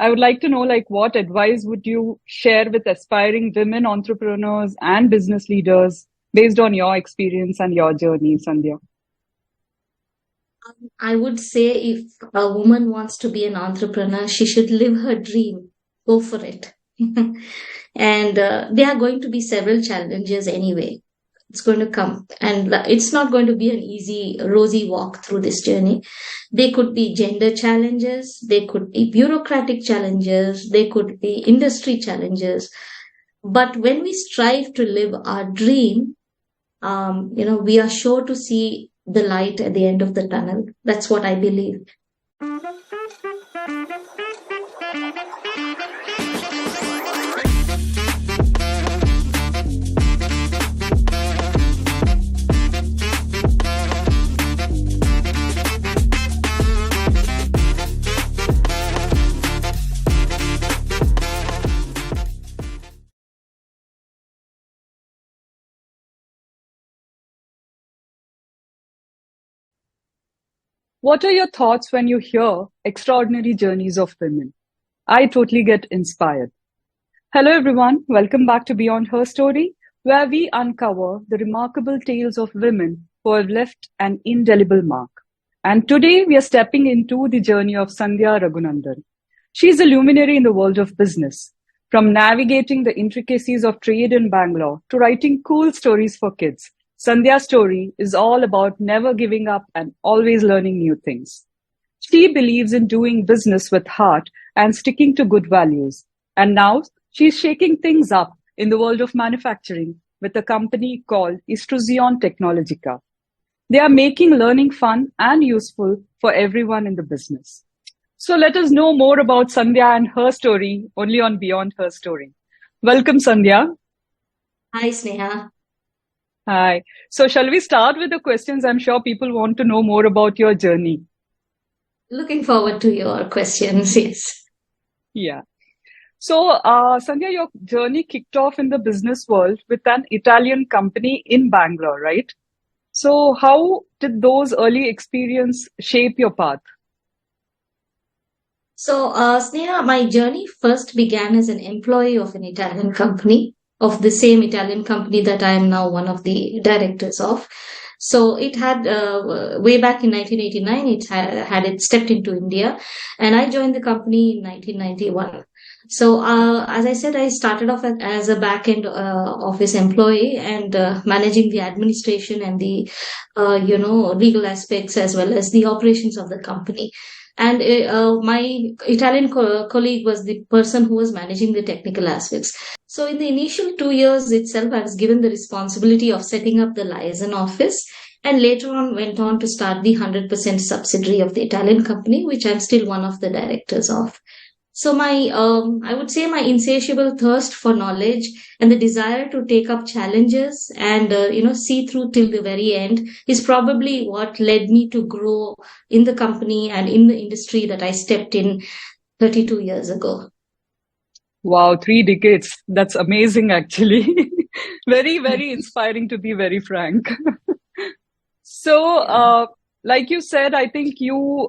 I would like to know, like, what advice would you share with aspiring women entrepreneurs and business leaders based on your experience and your journey, Sandhya? I would say if a woman wants to be an entrepreneur, she should live her dream. Go for it. And there are going to be several challenges anyway. It's going to come, and it's not going to be an easy, rosy walk through this journey. They could be gender challenges, they could be bureaucratic challenges, they could be industry challenges. But when we strive to live our dream, we are sure to see the light at the end of the tunnel. That's what I believe. What are your thoughts when you hear extraordinary journeys of women? I totally get inspired. Hello, everyone. Welcome back to Beyond Her Story, where we uncover the remarkable tales of women who have left an indelible mark. And today we are stepping into the journey of Sandhya Raghunandan. She is a luminary in the world of business, from navigating the intricacies of trade in Bangalore to writing cool stories for kids. Sandhya's story is all about never giving up and always learning new things. She believes in doing business with heart and sticking to good values. And now she's shaking things up in the world of manufacturing with a company called Istruzione Technologica. They are making learning fun and useful for everyone in the business. So let us know more about Sandhya and her story only on Beyond Her Story. Welcome, Sandhya. Hi, Sneha. Hi. So shall we start with the questions? I'm sure people want to know more about your journey. Looking forward to your questions, yes. Yeah. So, Sandhya, your journey kicked off in the business world with an Italian company in Bangalore, right? So how did those early experiences shape your path? So, Sneha, my journey first began as an employee of an Italian company, of the same Italian company that I am now one of the directors of. So it had, way back in 1989, it stepped into India, and I joined the company in 1991. So, as I said, I started off as a back-end office employee and managing the administration and the, legal aspects as well as the operations of the company. And my Italian colleague was the person who was managing the technical aspects. So in the initial 2 years itself, I was given the responsibility of setting up the liaison office, and later on went on to start the 100% subsidiary of the Italian company, which I'm still one of the directors of. So I would say my insatiable thirst for knowledge and the desire to take up challenges and, see through till the very end is probably what led me to grow in the company and in the industry that I stepped in 32 years ago. Wow, 3 decades. That's amazing, actually. Very, very inspiring, to be very frank. So, like you said, I think you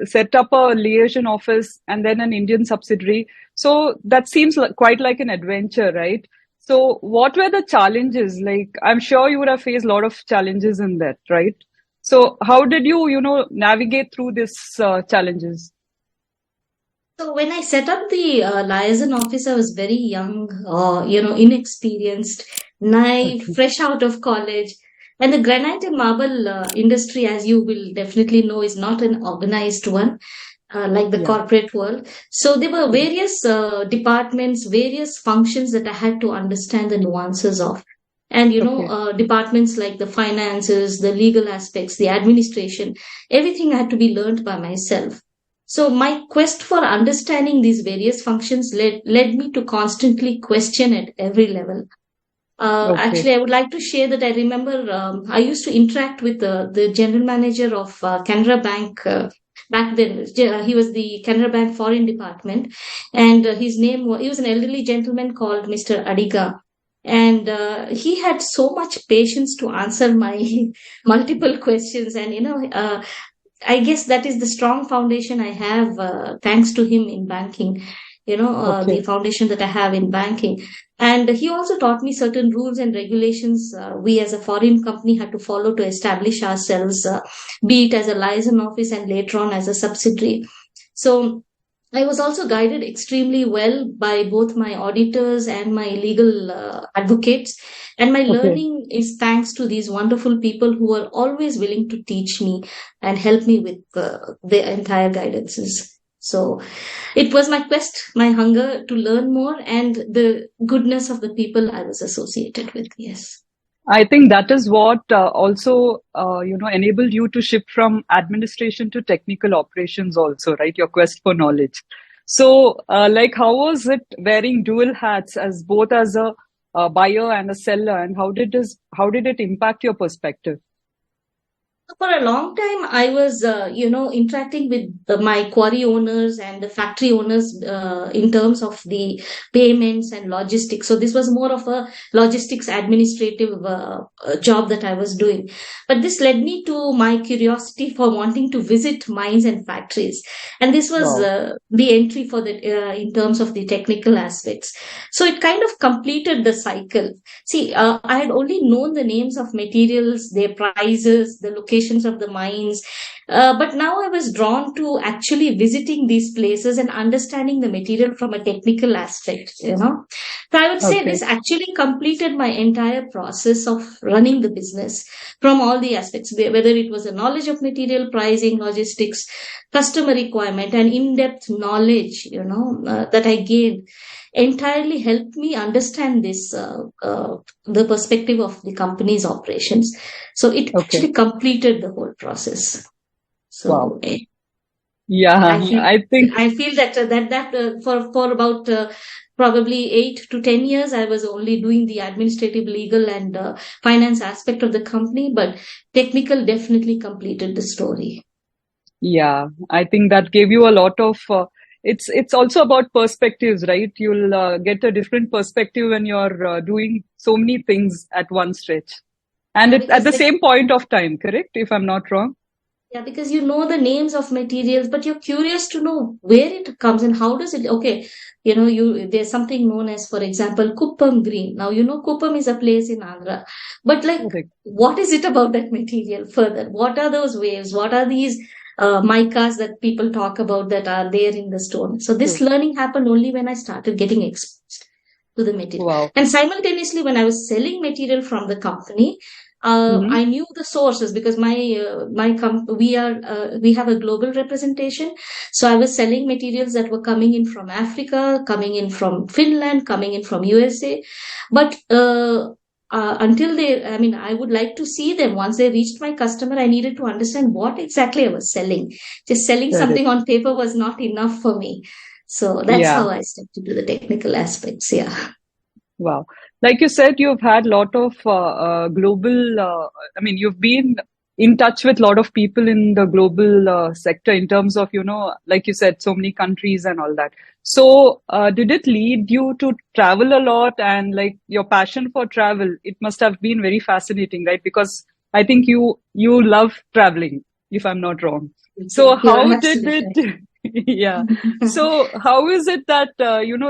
set up a liaison office and then an Indian subsidiary. So that seems quite like an adventure, right? So what were the challenges? Like, I'm sure you would have faced a lot of challenges in that, right? So how did you, navigate through these challenges? So when I set up the liaison office, I was very young, inexperienced, naive, fresh out of college. And the granite and marble industry, as you will definitely know, is not an organized one like the corporate world. So there were various departments, various functions that I had to understand the nuances of. And, departments like the finances, the legal aspects, the administration, everything had to be learned by myself. So my quest for understanding these various functions led me to constantly question at every level. Actually, I would like to share that I remember I used to interact with the general manager of Canara Bank back then. He was the Canara Bank Foreign Department, and he was an elderly gentleman called Mr. Adiga. And he had so much patience to answer my multiple questions. And, I guess that is the strong foundation I have, thanks to him in banking. The Okay. foundation that I have in banking. And he also taught me certain rules and regulations we as a foreign company had to follow to establish ourselves, be it as a liaison office and later on as a subsidiary. So I was also guided extremely well by both my auditors and my legal advocates. And my Okay. learning is thanks to these wonderful people who are always willing to teach me and help me with the entire guidances. So it was my quest, my hunger to learn more, and the goodness of the people I was associated with. Yes. I think that is what also, enabled you to shift from administration to technical operations also, right? Your quest for knowledge. So, how was it wearing dual hats as both as a buyer and a seller, and how did it impact your perspective? For a long time, I was, interacting with my quarry owners and the factory owners in terms of the payments and logistics. So this was more of a logistics administrative job that I was doing. But this led me to my curiosity for wanting to visit mines and factories, and this was Wow. the entry for the in terms of the technical aspects. So it kind of completed the cycle. See, I had only known the names of materials, their prices, the locations of the mines, but now I was drawn to actually visiting these places and understanding the material from a technical aspect. So I would say Okay. this actually completed my entire process of running the business from all the aspects, whether it was a knowledge of material, pricing, logistics, customer requirement, and in-depth knowledge, that I gained entirely helped me understand this the perspective of the company's operations. So it Okay. actually completed the whole process. Wow. So Yeah, I feel I think, I feel that for about probably 8 to 10 years, I was only doing the administrative, legal, and finance aspect of the company, but technical definitely completed the story. yeah, I think that gave you a lot of, it's also about perspectives, right? You'll get a different perspective when you're doing so many things at one stretch. And Yeah, it at because the same point of time, correct? If I'm not wrong. you know the names of materials, but you're curious to know where it comes and how does it. Okay, there's something known as, for example, Kuppam green. Now Kuppam is a place in Andhra, but like, Correct. what is it about that material further? What are those waves? What are these micas that people talk about that are there in the stone? So this True. learning happened only when I started getting exposed to the material. Wow. And simultaneously, when I was selling material from the company, Hmm. I knew the sources because we have a global representation. So I was selling materials that were coming in from Africa, coming in from Finland, coming in from USA. But until I would like to see them. Once they reached my customer, I needed to understand what exactly I was selling. Just selling something Correct. on paper was not enough for me. So that's Yeah. how I stepped into the technical aspects. Yeah. Wow. Like you said, you've had a lot of global, you've been in touch with a lot of people in the global sector in terms of, like you said, so many countries and all that. So, did it lead you to travel a lot and like your passion for travel? It must have been very fascinating, right? Because I think you love traveling, if I'm not wrong. So, You're how did absolutely it? Yeah. right. So, how is it that,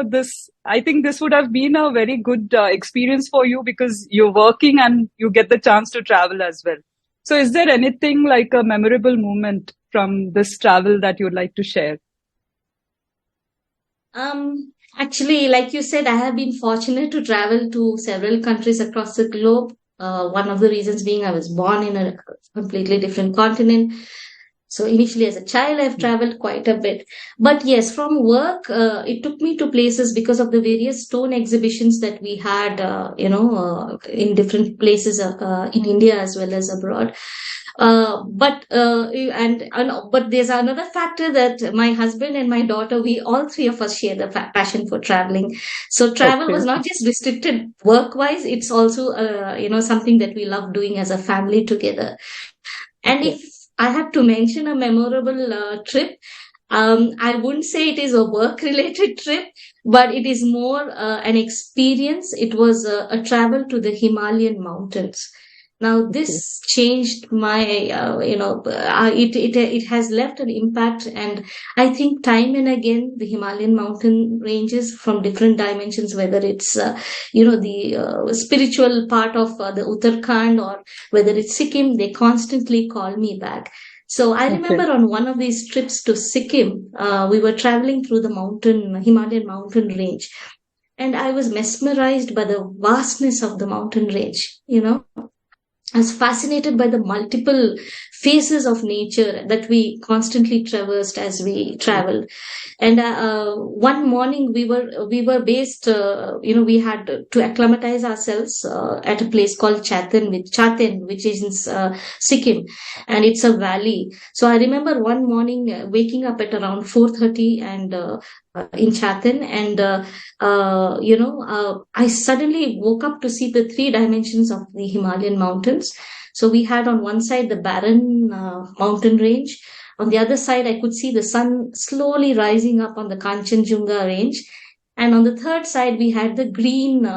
this, I think this would have been a very good experience for you because you're working and you get the chance to travel as well. So, is there anything like a memorable moment from this travel that you'd like to share? Actually, like you said, I have been fortunate to travel to several countries across the globe. One of the reasons being I was born in a completely different continent. So initially, as a child, I've traveled quite a bit. But yes, from work, it took me to places because of the various stone exhibitions that we had, in different places in India as well as abroad. But there's another factor that my husband and my daughter, we all three of us share the passion for traveling. So travel Okay. was not just restricted work wise; it's also something that we love doing as a family together. And Okay. if I have to mention a memorable trip, I wouldn't say it is a work related trip, but it is more an experience. It was a travel to the Himalayan mountains. Now, Okay. this changed my, it has left an impact. And I think time and again, the Himalayan mountain ranges from different dimensions, whether it's, the spiritual part of the Uttarakhand, or whether it's Sikkim, they constantly call me back. So I Okay. remember on one of these trips to Sikkim, we were traveling through the Himalayan mountain range, and I was mesmerized by the vastness of the mountain range. I was fascinated by the multiple phases of nature that we constantly traversed as we traveled. And one morning we were based, we had to acclimatize ourselves at a place called Chaten, which is in Sikkim, and it's a valley. So I remember one morning waking up at around 4:30 and in Chaten, and I suddenly woke up to see the three dimensions of the Himalayan mountains. So we had on one side the barren mountain range. On the other side, I could see the sun slowly rising up on the Kanchenjunga range. And on the third side, we had the green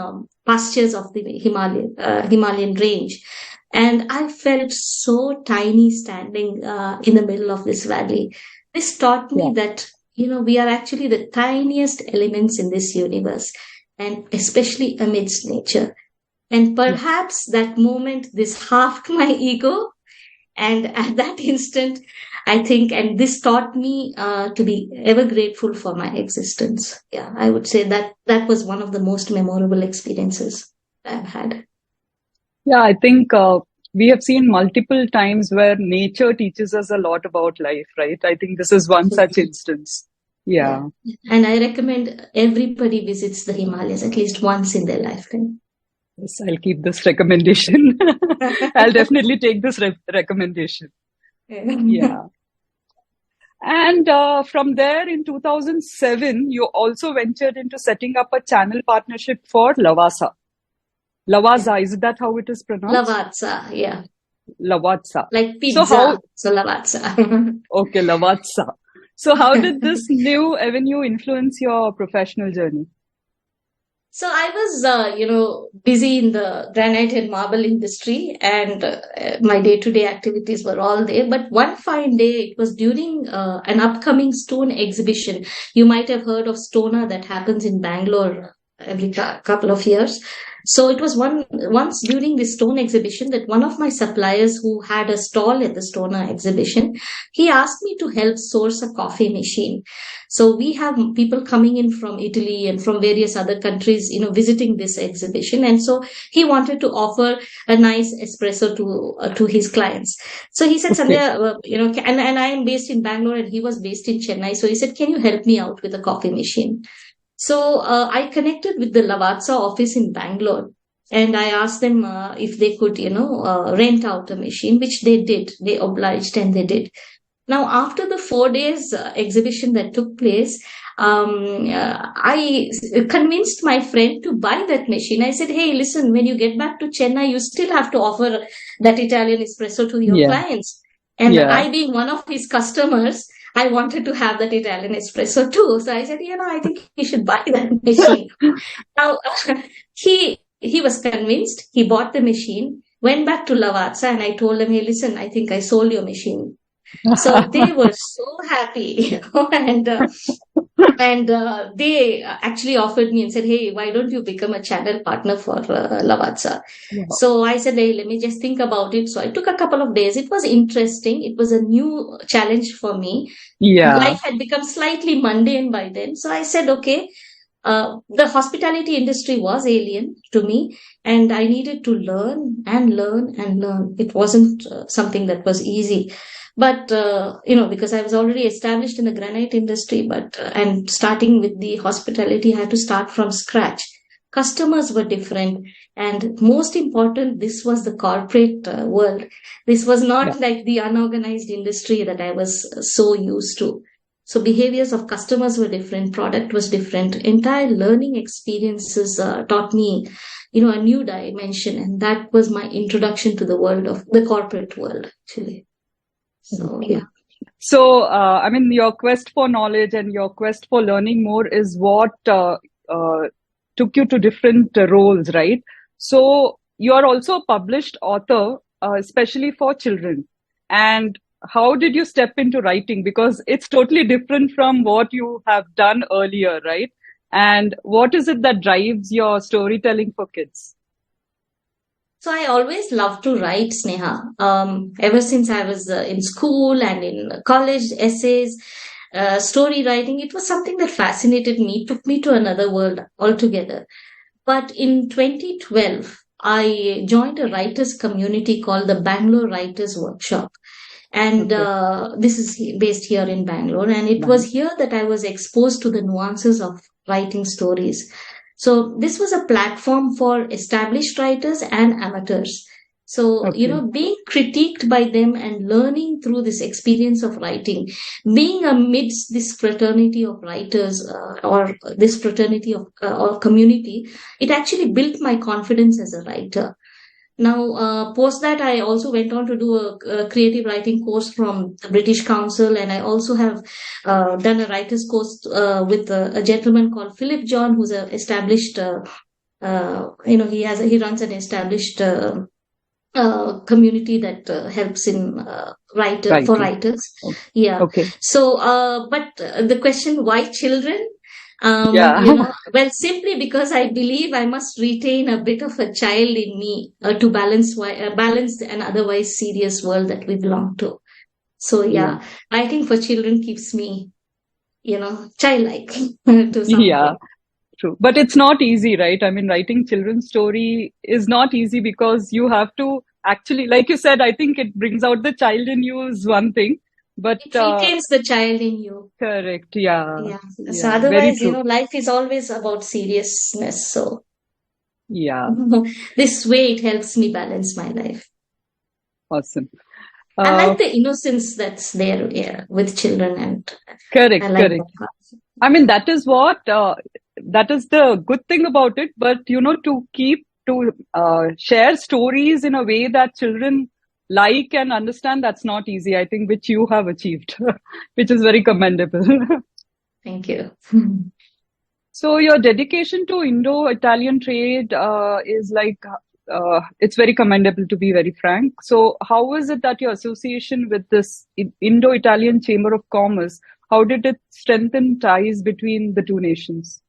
pastures of the Himalayan range. And I felt so tiny standing in the middle of this valley. This taught Yeah. me that, we are actually the tiniest elements in this universe, and especially amidst nature. And Yeah. perhaps that moment, this halved my ego. And at that instant, I think, and this taught me to be ever grateful for my existence. Yeah, I would say that was one of the most memorable experiences I've had. Yeah, I think we have seen multiple times where nature teaches us a lot about life, right? I think this is one such instance. Yeah. Yeah. And I recommend everybody visits the Himalayas at least once in their lifetime. Yes, I'll keep this recommendation. I'll definitely take this recommendation. Yeah. And from there in 2007, you also ventured into setting up a channel partnership for Lavasa. Yeah. Lavazza, is that how it is pronounced? Lavazza, yeah. Lavazza. Like So how, pizza. So Lavazza. okay, Lavazza. So how did this new avenue influence your professional journey? So I was, busy in the granite and marble industry, and my day-to-day activities were all there. But one fine day, it was during an upcoming stone exhibition. You might have heard of Stona that happens in Bangalore every couple of years. So it was once during this stone exhibition that one of my suppliers who had a stall at the Stona exhibition, he asked me to help source a coffee machine. So we have people coming in from Italy and from various other countries, visiting this exhibition. And so he wanted to offer a nice espresso to his clients. So he said, Okay. Sandhya, and I am based in Bangalore and he was based in Chennai. So he said, can you help me out with a coffee machine? So I connected with the Lavazza office in Bangalore. And I asked them if they could, rent out a machine, which they did. They obliged and they did. Now, after the 4 days exhibition that took place, I convinced my friend to buy that machine. I said, hey, listen, when you get back to Chennai, you still have to offer that Italian espresso to your Yeah. clients. And Yeah. I, being one of his customers, I wanted to have that Italian espresso too. So I said, I think you should buy that machine. Now, he was convinced. He bought the machine, went back to Lavazza, and I told him, hey, listen, I think I sold your machine. So they were so happy, and they actually offered me and said, hey, why don't you become a channel partner for Lavazza? Yeah. So I said, hey, let me just think about it. So I took a couple of days. It was interesting. It was a new challenge for me. Yeah. Life had become slightly mundane by then. So I said, okay, the hospitality industry was alien to me, and I needed to learn and learn and learn. It wasn't something that was easy. But, because I was already established in the granite industry, and starting with the hospitality, I had to start from scratch. Customers were different. And most important, this was the corporate world. This was not like the unorganized industry that I was so used to. So behaviors of customers were different, product was different. Entire learning experiences taught me, a new dimension. And that was my introduction to the world of the corporate world, actually. So, Okay. yeah. So, your quest for knowledge and your quest for learning more is what took you to different roles, right? So, you are also a published author, especially for children. And how did you step into writing? Because it's totally different from what you have done earlier, right? And what is it that drives your storytelling for kids? So I always loved to write, Sneha. Ever since I was in school and in college, essays, story writing, it was something that fascinated me, took me to another world altogether. But in 2012, I joined a writers community called the Bangalore Writers Workshop. And Okay. this is based here in Bangalore. And it was here that I was exposed to the nuances of writing stories. So this was a platform for established writers and amateurs. So, Okay. being critiqued by them and learning through this experience of writing, being amidst this fraternity of writers or this fraternity of or community, it actually built my confidence as a writer. Now, post that, I also went on to do a creative writing course from the British Council, and I also have done a writer's course with a gentleman called Philip John, who's an established, he runs an established community that helps in for Writing. writers. Yeah. Okay. So, but the question, why children? Yeah. Well, simply because I believe I must retain a bit of a child in me to balance an otherwise serious world that we belong to. So Yeah. yeah, writing for children keeps me, childlike to some Yeah. point. True. But it's not easy, right? I mean, writing children's story is not easy because you have to actually, like you said, I think it brings out the child in you is one thing, but It retains the child in you. correct. Yeah. Yeah. So Yeah. Very otherwise, true. life is always about seriousness. So Yeah. this way it helps me balance my life. Awesome. I Uh, like the innocence that's there, yeah, with children, and I correct. like Correct. that part. I mean, that is what, that is the good thing about it. But, to share stories in a way that children like and understand, that's not easy, I think, which you have achieved, which is very commendable. Thank you. So your dedication to Indo-Italian trade is like, it's very commendable, to be very frank. So how is it that your association with this Indo-Italian Chamber of Commerce, how did it strengthen ties between the two nations?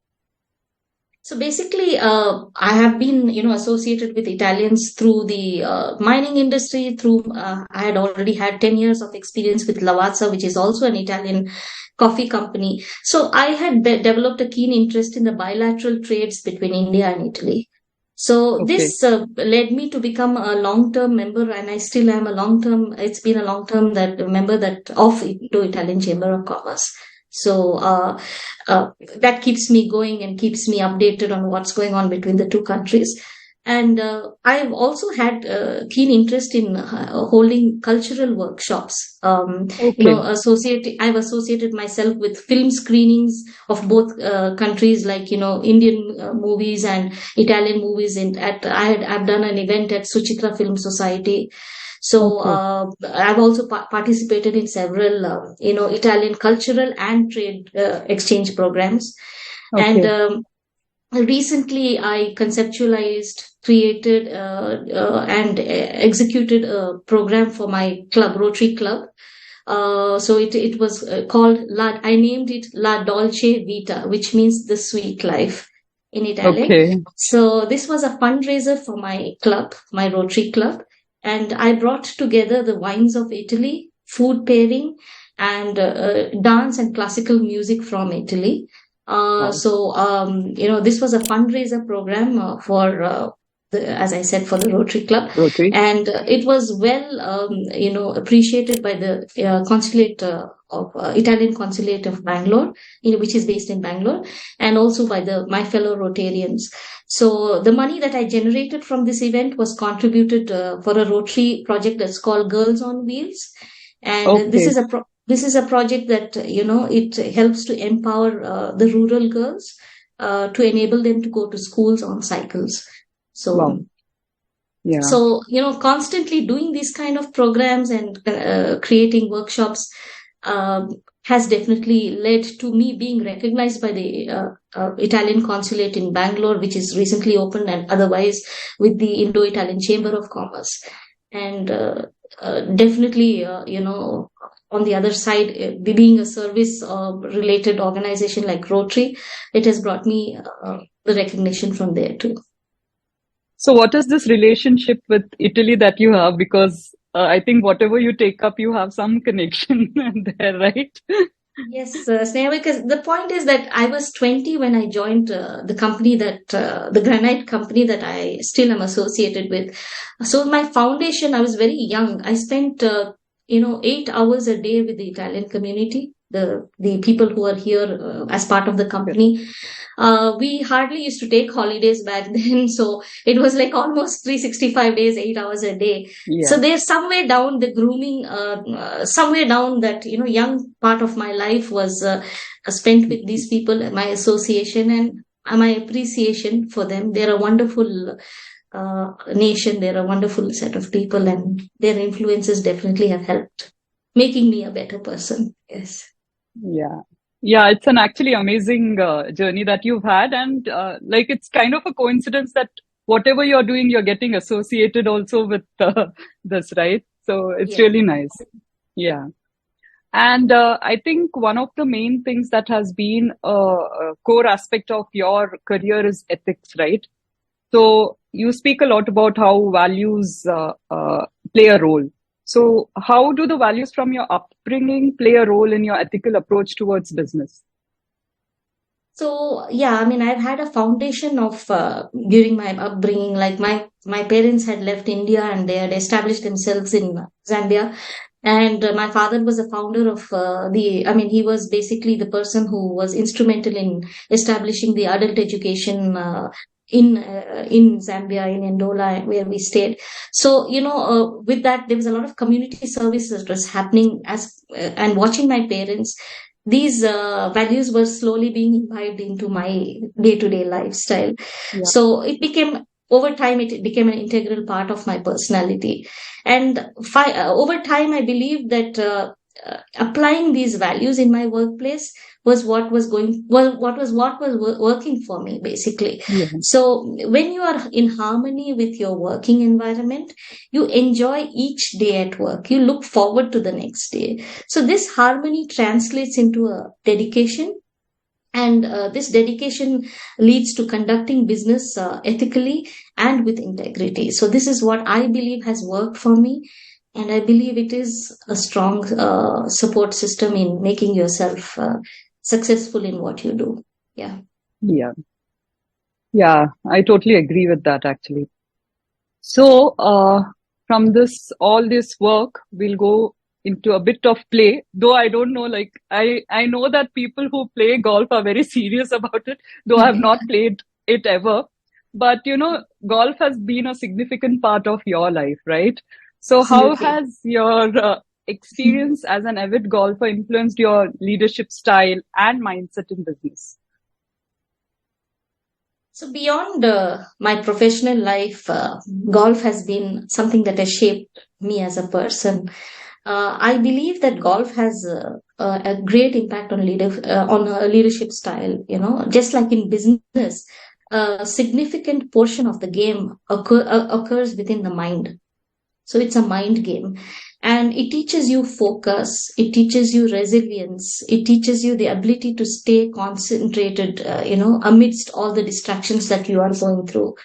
So basically, I have been, associated with Italians through the mining industry. I had already had 10 years of experience with Lavazza, which is also an Italian coffee company. So I had developed a keen interest in the bilateral trades between India and Italy. So Okay. this led me to become a long-term member, and I still am a long-term. It's been a long-term member that of Indo-Italian Chamber of Commerce. So that keeps me going and keeps me updated on what's going on between the two countries. And I've also had keen interest in holding cultural workshops. Okay. I've associated myself with film screenings of both countries, like Indian movies and Italian movies. I've done an event at Suchitra Film Society. So Okay. I've also participated in several, Italian cultural and trade exchange programs. And Okay. recently, I conceptualized, created, and executed a program for my club, Rotary Club. So it was called I named it La Dolce Vita, which means the sweet life in Italian. Okay. So this was a fundraiser for my club, my Rotary Club. And I brought together the wines of Italy, food pairing, and dance and classical music from Italy. Wow. This was a fundraiser program for, as I said, for the Rotary Club, Rotary. and it was well, appreciated by the consulate of Italian consulate of Bangalore, which is based in Bangalore, and also by my fellow Rotarians. So the money that I generated from this event was contributed for a Rotary project that's called Girls on Wheels, and this Okay. is a project that it helps to empower the rural girls to enable them to go to schools on cycles. Wow. So Yeah. so constantly doing these kind of programs and creating workshops has definitely led to me being recognized by the Italian consulate in Bangalore, which is recently opened, and otherwise with the Indo-Italian Chamber of Commerce. And definitely, on the other side, being a service related organization like Rotary, it has brought me the recognition from there too. So what is this relationship with Italy that you have? Because I think whatever you take up, you have some connection there, right? Yes, Sneha, because the point is that I was 20 when I joined the company the granite company that I still am associated with. So my foundation, I was very young. I spent, 8 hours a day with the Italian community, the people who are here as part of the company. We hardly used to take holidays back then. So it was like almost 365 days, 8 hours a day. Yeah. So there's somewhere down the grooming, somewhere down that, young part of my life was spent with these people, my association and my appreciation for them. They're a wonderful nation. They're a wonderful set of people, and their influences definitely have helped making me a better person. Yes. Yeah. Yeah, it's an actually amazing journey that you've had. And like it's kind of a coincidence that whatever you're doing, you're getting associated also with this, right? So it's Yeah. really nice. Yeah. And I think one of the main things that has been a core aspect of your career is ethics, right? So you speak a lot about how values play a role. So how do the values from your upbringing play a role in your ethical approach towards business? So yeah, I mean, I've had a foundation of during my upbringing. Like my parents had left India and they had established themselves in Zambia. And my father was a founder of he was basically the person who was instrumental in establishing the adult education in Zambia, in Ndola, where we stayed. So, with that, there was a lot of community service that was happening and watching my parents. These values were slowly being imbibed into my day-to-day lifestyle. Yeah. So over time, it became an integral part of my personality. And over time, I believe that applying these values in my workplace was what was working for me, basically. Yeah. So when you are in harmony with your working environment, you enjoy each day at work. You look forward to the next day. So this harmony translates into a dedication. And this dedication leads to conducting business ethically and with integrity. So this is what I believe has worked for me. And I believe it is a strong support system in making yourself successful in what you do. Yeah. Yeah. Yeah, I totally agree with that actually. So, from all this work, we'll go into a bit of play, though I don't know, like, I know that people who play golf are very serious about it, though I have not played it ever. But, golf has been a significant part of your life, right? So how Absolutely. has your experience as an avid golfer influenced your leadership style and mindset in business? So beyond my professional life, golf has been something that has shaped me as a person. I believe that golf has a great impact on a leadership style. Just like in business, a significant portion of the game occurs within the mind. So it's a mind game. And it teaches you focus, it teaches you resilience, it teaches you the ability to stay concentrated, amidst all the distractions that you are going through.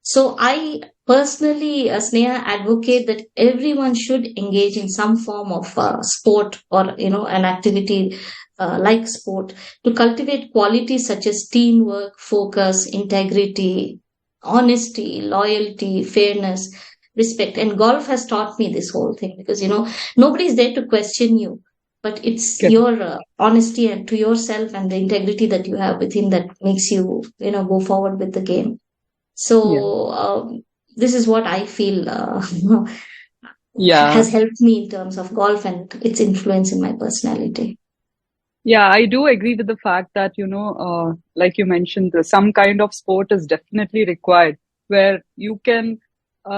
So I personally, Sneha, advocate that everyone should engage in some form of sport or, an activity like sport to cultivate qualities such as teamwork, focus, integrity, honesty, loyalty, fairness, respect. And golf has taught me this whole thing because, nobody is there to question you, but it's Good. your honesty and to yourself and the integrity that you have within that makes you, go forward with the game. So this is what I feel Yeah. has helped me in terms of golf and its influence in my personality. Yeah, I do agree with the fact that, like you mentioned, some kind of sport is definitely required where you can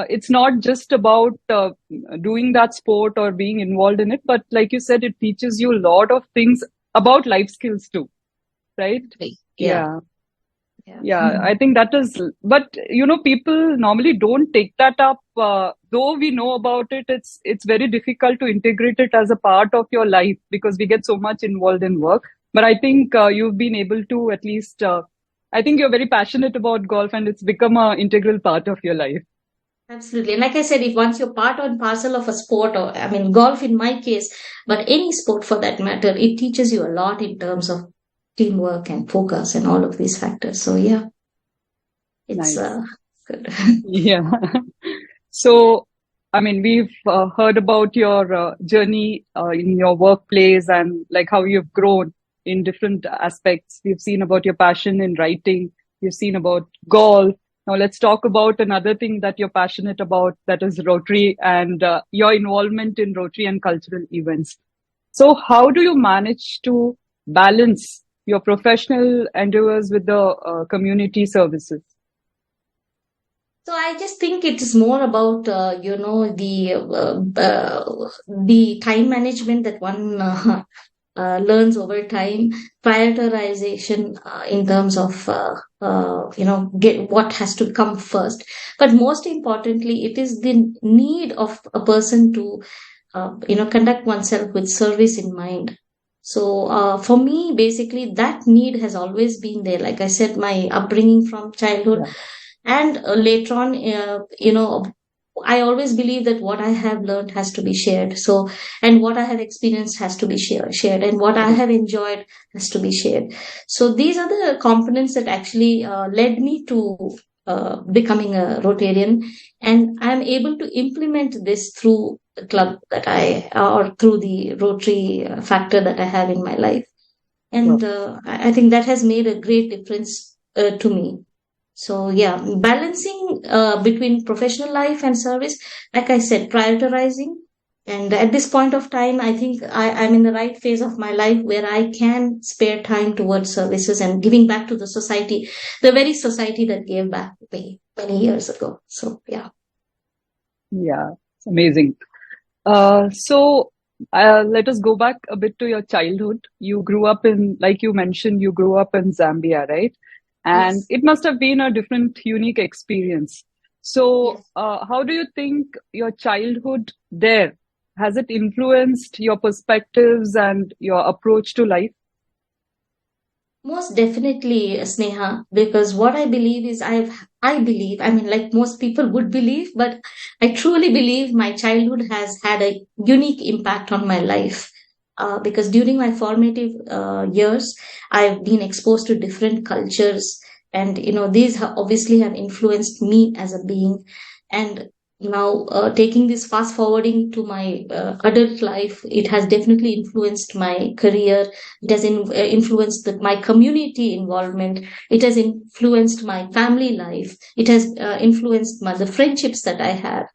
it's not just about doing that sport or being involved in it, but like you said, it teaches you a lot of things about life skills too, right? Yeah. Yeah. Yeah. Yeah, I think that is, but people normally don't take that up. Though we know about it, it's very difficult to integrate it as a part of your life because we get so much involved in work. But I think you've been able to at least. I think you're very passionate about golf, and it's become an integral part of your life. Absolutely. And like I said, if once you're part and parcel of a sport, or I mean, golf in my case, but any sport for that matter, it teaches you a lot in terms of teamwork and focus and all of these factors. So yeah, it's Nice. good. Yeah. So, I mean, we've heard about your journey in your workplace and like how you've grown in different aspects. We've seen about your passion in writing. We've seen about golf. Now, let's talk about another thing that you're passionate about, that is Rotary and your involvement in Rotary and cultural events. So, how do you manage to balance your professional endeavors with the community services? So I just think it is more about the time management that one learns over time, prioritization in terms of get what has to come first. But most importantly, it is the need of a person to conduct oneself with service in mind. So for me, basically, that need has always been there. Like I said, my upbringing from childhood Yeah. and later on, I always believe that what I have learned has to be shared. So, and what I have experienced has to be shared, and what I Correct. have enjoyed has to be shared. So, these are the components that actually led me to becoming a Rotarian, and I'm able to implement this through the club that or through the Rotary factor that I have in my life. Sure. And I think that has made a great difference to me. So yeah, balancing between professional life and service, like I said, prioritizing. And at this point of time, I think I'm in the right phase of my life where I can spare time towards services and giving back to the society, the very society that gave back to me many years ago. So yeah. Yeah, it's amazing. So let us go back a bit to your childhood. You grew up in, like you mentioned, you grew up in Zambia, right? And Yes. it must have been a different, unique experience. So, Yes. how do you think your childhood there has it influenced your perspectives and your approach to life? Most definitely, Sneha, because what I believe is I believe, I mean, like most people would believe, but I truly believe my childhood has had a unique impact on my life. Because during my formative years, I've been exposed to different cultures, and these obviously have influenced me as a being. And now, taking this fast forwarding to my adult life, it has definitely influenced my career. It has influenced my community involvement. It has influenced my family life. It has influenced the friendships that I have.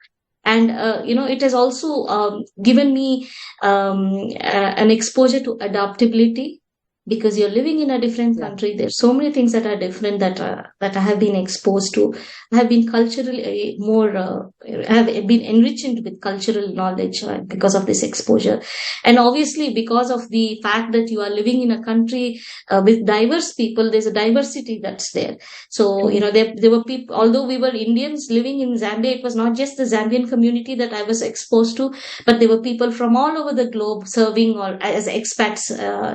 And, it has also given me an exposure to adaptability because you're living in a different Yeah. country. There's so many things that are different that I have been exposed to. I have been culturally more, I have been enriched with cultural knowledge because of this exposure. And obviously, because of the fact that you are living in a country with diverse people, there's a diversity that's there. So, Correct. there were people, although we were Indians living in Zambia, it was not just the Zambian community that I was exposed to, but there were people from all over the globe serving or as expats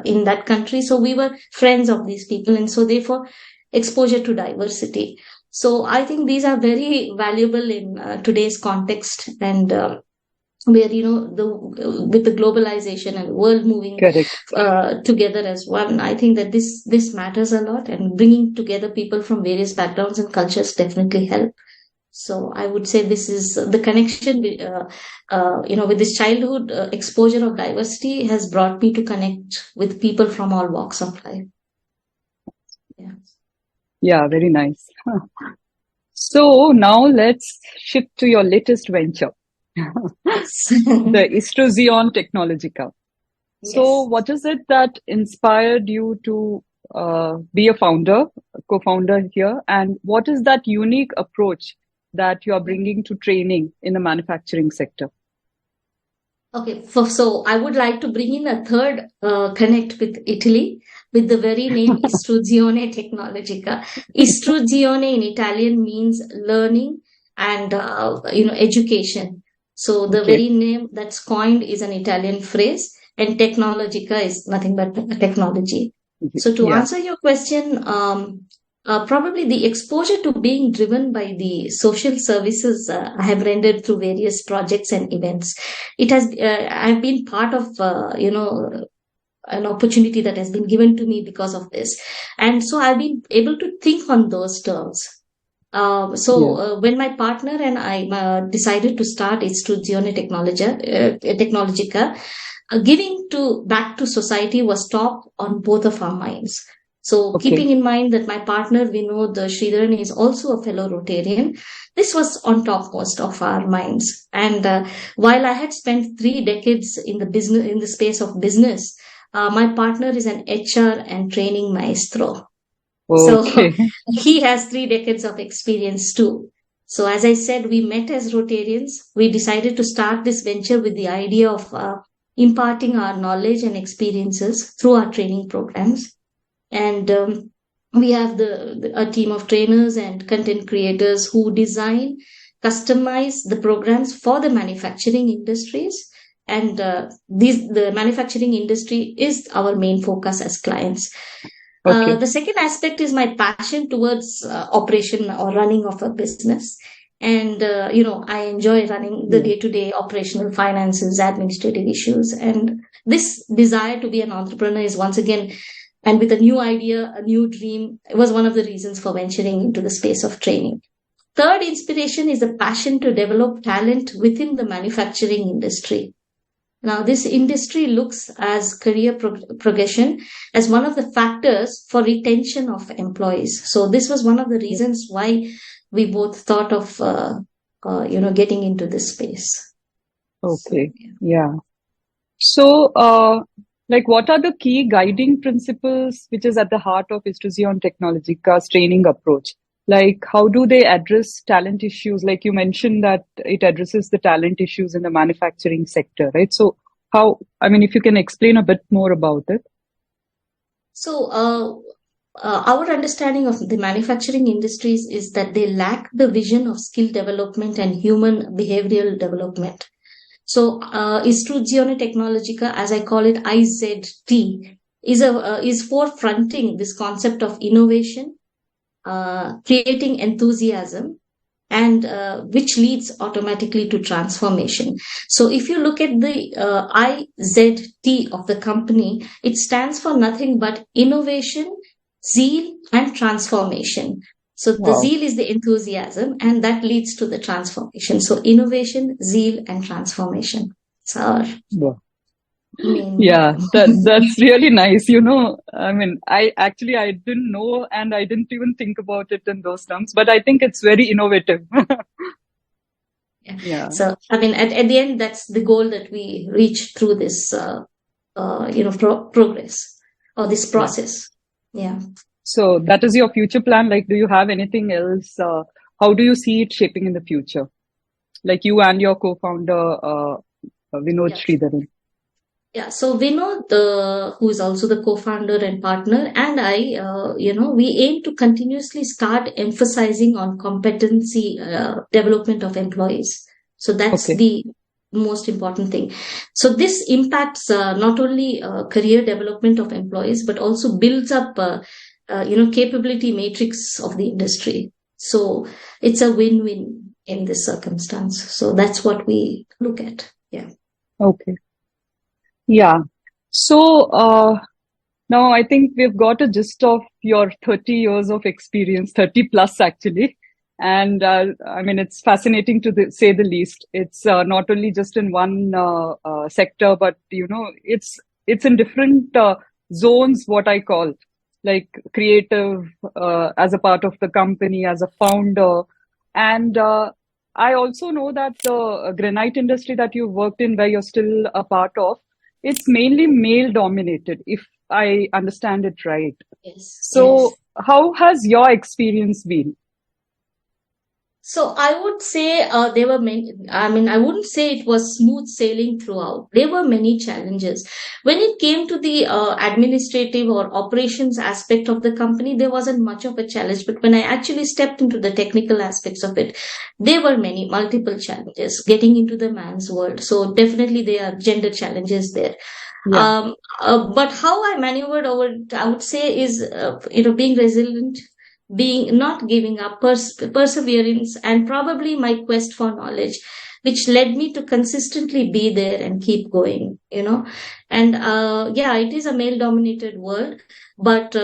in that country. So we were friends of these people. And so, therefore, exposure to diversity. So I think these are very valuable in today's context and where the with the globalization and world moving Correct. together as one. I think that this matters a lot, and bringing together people from various backgrounds and cultures definitely help. So I would say this is the connection with this childhood exposure of diversity has brought me to connect with people from all walks of life. Yeah. Yeah, very nice. So now let's shift to your latest venture, Yes. the Istruzione Technologica. So, Yes. what is it that inspired you to be a founder, co-founder here, and what is that unique approach that you are bringing to training in the manufacturing sector? Okay, so I would like to bring in a third connect with Italy, with the very name Istruzione Technologica. Istruzione in Italian means learning and education. So the Okay. very name that's coined is an Italian phrase, and Technologica is nothing but technology. So to Yeah. answer your question, probably the exposure to being driven by the social services I have rendered through various projects and events. It has I've been part of an opportunity that has been given to me because of this, and so I've been able to think on those terms. Yeah. When my partner and I decided to start Istruzione Technologica, giving to back to society was top on both of our minds. So, Okay. keeping in mind that my partner Vinod Sridharan is also a fellow Rotarian, this was on topmost of our minds. And while I had spent 3 decades in the space of business, my partner is an HR and training maestro. So Okay. he has 3 decades of experience too. So as I said, we met as Rotarians. We decided to start this venture with the idea of imparting our knowledge and experiences through our training programs. And we have a team of trainers and content creators who design, customize the programs for the manufacturing industries. And the manufacturing industry is our main focus as clients. Okay. The second aspect is my passion towards operation or running of a business. And, I enjoy running the Yeah. day-to-day operational finances, administrative issues. And this desire to be an entrepreneur is once again, and with a new idea, a new dream, it was one of the reasons for venturing into the space of training. Third inspiration is the passion to develop talent within the manufacturing industry. Now, this industry looks as career progression as one of the factors for retention of employees. So this was one of the reasons why we both thought of, getting into this space. Okay. Yeah. So, what are the key guiding principles which is at the heart of Istruzione Technologica's training approach? Like, how do they address talent issues? Like you mentioned that it addresses the talent issues in the manufacturing sector, right? So, if you can explain a bit more about it. So, our understanding of the manufacturing industries is that they lack the vision of skill development and human behavioral development. So, Istruzione Technologica, as I call it, IZT, is forefronting this concept of innovation, creating enthusiasm, and which leads automatically to transformation. So if you look at the IZT of the company, it stands for nothing but innovation, zeal, and transformation. So the Wow. zeal is the enthusiasm, and that leads to the transformation. So innovation, zeal, and transformation. It's our Wow. main Yeah, motto. that's really nice. I didn't know and I didn't even think about it in those terms, but I think it's very innovative. Yeah. Yeah. So, at the end, that's the goal that we reach through this, progress or this Yeah. process. Yeah. So that is your future plan. Like, do you have anything else? How do you see it shaping in the future? Like you and your co-founder, Vinod Yeah. Sridharan. Yeah, so Vinod, who is also the co-founder and partner, and I, we aim to continuously start emphasizing on competency development of employees. So that's Okay. the most important thing. So this impacts not only career development of employees, but also builds up, capability matrix of the industry. So it's a win-win in this circumstance. So that's what we look at. Yeah. Okay. Yeah. So, now I think we've got a gist of your 30 years of experience, 30 plus actually. And it's fascinating to say the least. It's not only just in one sector, but it's in different zones. What I call like creative as a part of the company, as a founder, and I also know that the granite industry that you worked in, where you're still a part of, it's mainly male dominated, if I understand it right. Yes. So, how has your experience been? So I would say there were many. I mean, I wouldn't say it was smooth sailing throughout. There were many challenges. When it came to the administrative or operations aspect of the company, there wasn't much of a challenge. But when I actually stepped into the technical aspects of it, there were multiple challenges getting into the man's world. So definitely there are gender challenges there. Yeah. But how I maneuvered over it, I would say, is being resilient, being not giving up, perseverance, and probably my quest for knowledge, which led me to consistently be there and keep going. And yeah, it is a male-dominated world, but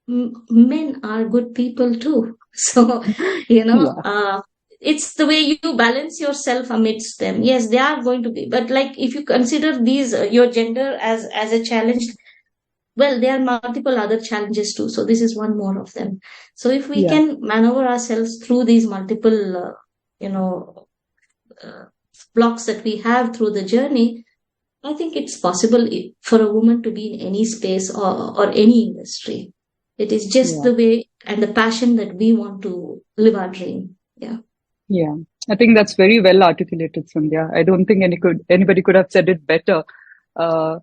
men are good people too. So, you know, Yeah. uh, it's the way you balance yourself amidst them. Yes, they are going to be, but like if you consider these your gender as a challenge, well, there are multiple other challenges too. So this is one more of them. So if we Yeah. can maneuver ourselves through these multiple, you know, uh, blocks that we have through the journey, I think it's possible for a woman to be in any space or any industry. It is just Yeah. the way and the passion that we want to live our dream. Yeah. Yeah. I think that's very well articulated, Sandhya. I don't think anybody could have said it better. Uh,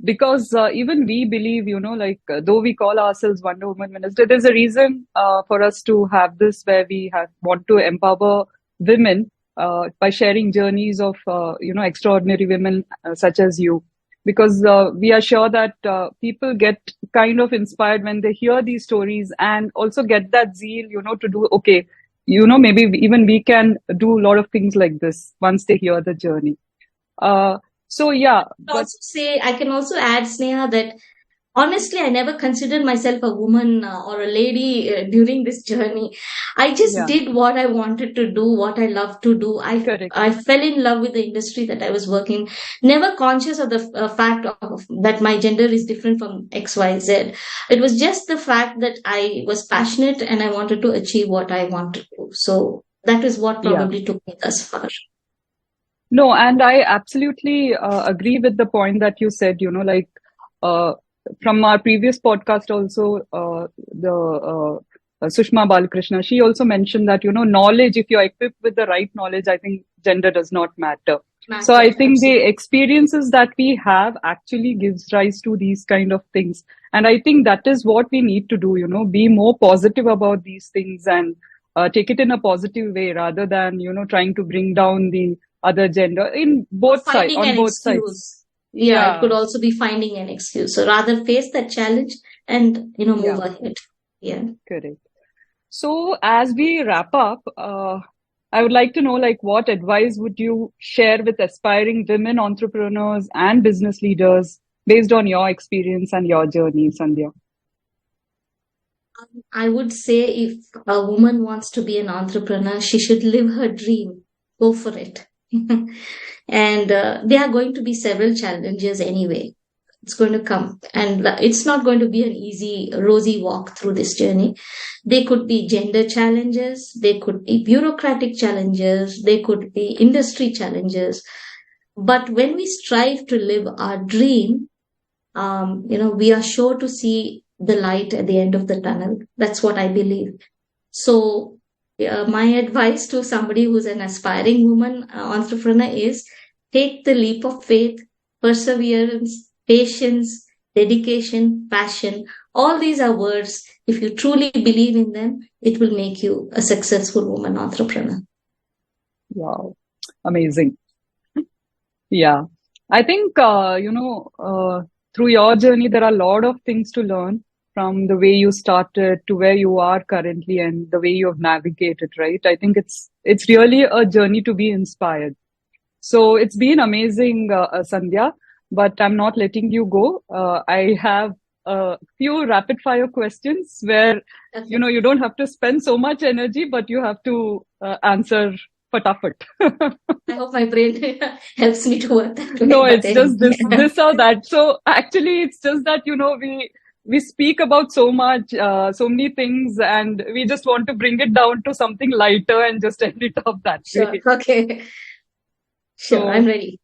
because even we believe, like though we call ourselves Wonder Woman Minister, there's a reason for us to have this where we want to empower women by sharing journeys of extraordinary women such as you. Because we are sure that people get kind of inspired when they hear these stories and also get that zeal, to do okay. Maybe even we can do a lot of things like this once they hear the journey. So yeah, but I can also add, Sneha, that honestly, I never considered myself a woman or a lady during this journey. I just yeah, did what I wanted to do, what I love to do. correct. I fell in love with the industry that I was working, never conscious of the fact of that my gender is different from XYZ. It was just the fact that I was passionate and I wanted to achieve what I wanted to. So that is what Yeah. probably took me thus far. No, and I absolutely agree with the point that you said, like uh, from our previous podcast also, the Sushma Balakrishna, she also mentioned that, knowledge, if you're equipped with the right knowledge, I think gender does not matter. So Matter, I think the absolutely. experiences that we have actually gives rise to these kind of things. And I think that is what we need to do, be more positive about these things and take it in a positive way rather than, trying to bring down the other gender in both sides, Finding on an both sides. excuse. Yeah, it could Yeah, also be finding an excuse. So rather face that challenge and move yeah, ahead. Yeah. correct. So as we wrap up, I would like to know, like, what advice would you share with aspiring women entrepreneurs and business leaders based on your experience and your journey, Sandhya? I would say if a woman wants to be an entrepreneur, she should live her dream. Go for it. And there are going to be several challenges anyway. It's going to come, and it's not going to be an easy, rosy walk through this journey. They could be gender challenges, they could be bureaucratic challenges, they could be industry challenges. But when we strive to live our dream, we are sure to see the light at the end of the tunnel. That's what I believe. So, my advice to somebody who's an aspiring woman entrepreneur is take the leap of faith, perseverance, patience, dedication, passion. All these are words. If you truly believe in them, it will make you a successful woman entrepreneur. Wow, amazing. Yeah, I think, through your journey, there are a lot of things to learn from the way you started to where you are currently and the way you have navigated, right? I think it's really a journey to be inspired. So it's been amazing, Sandhya, but I'm not letting you go. I have a few rapid fire questions where, Okay. you don't have to spend so much energy, but you have to answer fatafat. I hope my brain helps me to work that way. No, But it's anyway, just this or that. So actually, it's just that, we speak about so much, so many things, and we just want to bring it down to something lighter and just end it off that sure. way. Okay. Sure. I'm So, ready.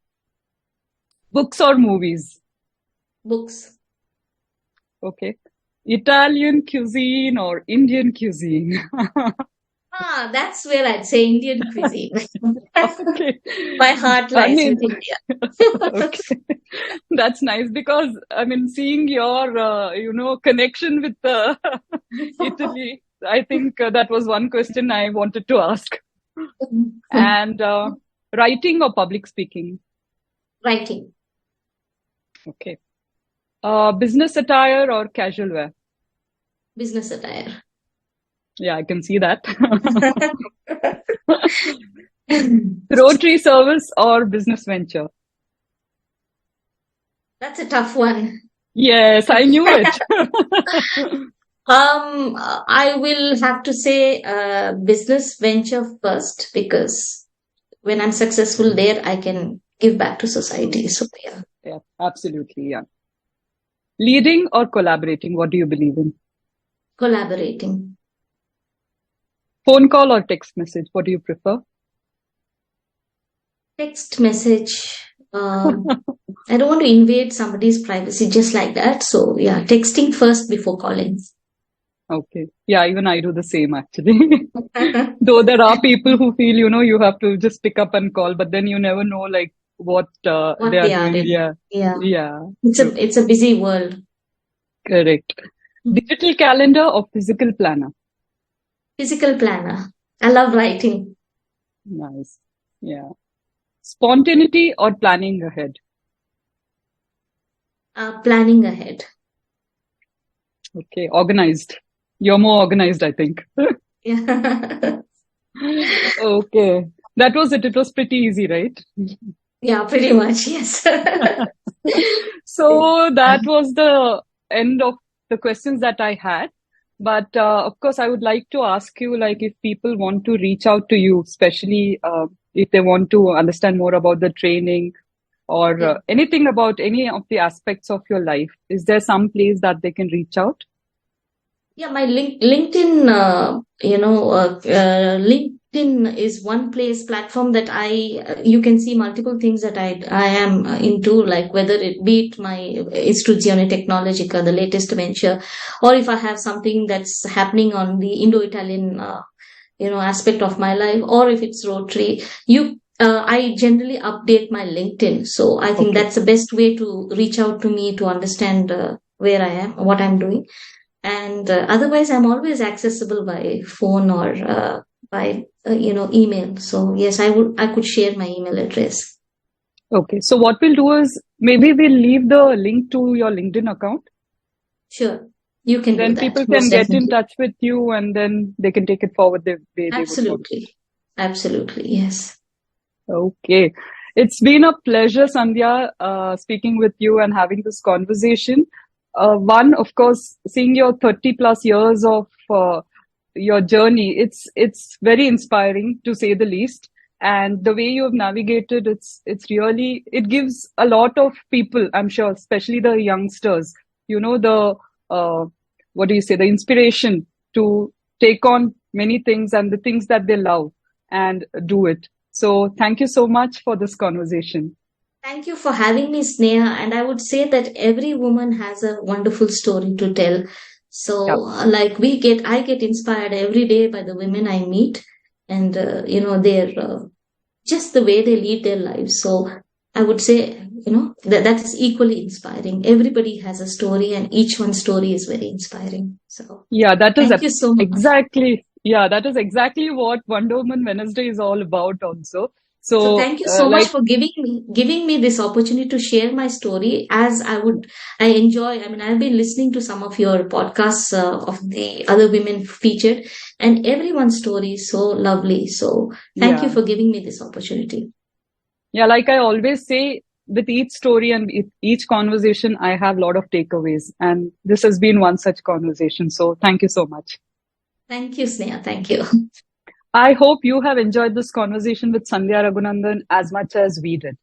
books or movies? Books. Okay. Italian cuisine or Indian cuisine? That's where I'd say Indian cuisine. Okay. My heart I lies mean, with India. okay. That's nice because, I mean, seeing your, connection with Italy, I think that was one question I wanted to ask. And writing or public speaking? Writing, Okay. Business attire or casual wear? business attire. Yeah, I can see that. Rotary service or business venture? That's a tough one. Yes, I knew it. I will have to say business venture first because when I'm successful there, I can give back to society. So yeah, Yeah, absolutely. Yeah. Leading or collaborating? What do you believe in? collaborating. Phone call or text message? What do you prefer? Text message. I don't want to invade somebody's privacy just like that. So yeah, texting first before calling. Okay. Yeah, even I do the same actually. Though there are people who feel, you have to just pick up and call, but then you never know like what they What are they are doing. in. Yeah. Yeah, Yeah. it's True. a busy world. Correct. Digital calendar or physical planner? Physical planner. I love writing. Nice. Yeah. Spontaneity or planning ahead? Planning ahead. Okay. Organized. You're more organized, I think. Yeah. Okay. That was it. It was pretty easy, right? Yeah, pretty much. Yes. So that was the end of the questions that I had. But of course, I would like to ask you, like, if people want to reach out to you, especially if they want to understand more about the training or Yeah. anything about any of the aspects of your life, is there some place that they can reach out? Yeah, my LinkedIn, LinkedIn is one platform that you can see multiple things that I am into, like whether it be it my Istruzione Technologica, the latest venture, or if I have something that's happening on the Indo-Italian, aspect of my life, or if it's Rotary, I generally update my LinkedIn. So I think Okay. that's the best way to reach out to me to understand where I am, what I'm doing. And otherwise I'm always accessible by phone or by email. So yes, I could share my email address. Okay. So what we'll do is maybe we'll leave the link to your LinkedIn account. Sure, you can do Then that, people can most get in definitely. touch with you and then they can take it forward the way they would want. Absolutely, yes. Okay. It's been a pleasure, Sandhya, speaking with you and having this conversation. One, of course, seeing your 30 plus years of your journey, it's very inspiring to say the least. And the way you have navigated, it's really, it gives a lot of people, I'm sure, especially the youngsters, the, what do you say, the inspiration to take on many things and the things that they love and do it. So thank you so much for this conversation. Thank you for having me, Sneha. And I would say that every woman has a wonderful story to tell. Yeah. So, I get inspired every day by the women I meet, and their just the way they lead their lives. So, I would say, that is equally inspiring. Everybody has a story, and each one's story is very inspiring. So, Yeah, that is thank you so much. exactly, yeah, that is exactly what Wonder Woman Wednesday is all about also. So So, thank you so much like, for giving me this opportunity to share my story. As I enjoy. I mean, I've been listening to some of your podcasts of the other women featured, and everyone's story is so lovely. So thank you yeah, for giving me this opportunity. yeah, like I always say, with each story and each conversation, I have a lot of takeaways. And this has been one such conversation. So thank you so much. Thank you, Sneha. Thank you. I hope you have enjoyed this conversation with Sandhya Raghunandan as much as we did.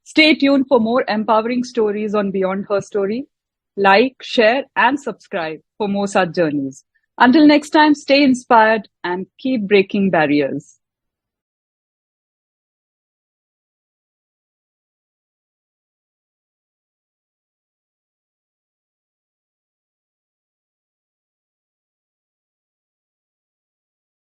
Stay tuned for more empowering stories on Beyond Her Story. Like, share, and subscribe for more such journeys. Until next time, stay inspired and keep breaking barriers.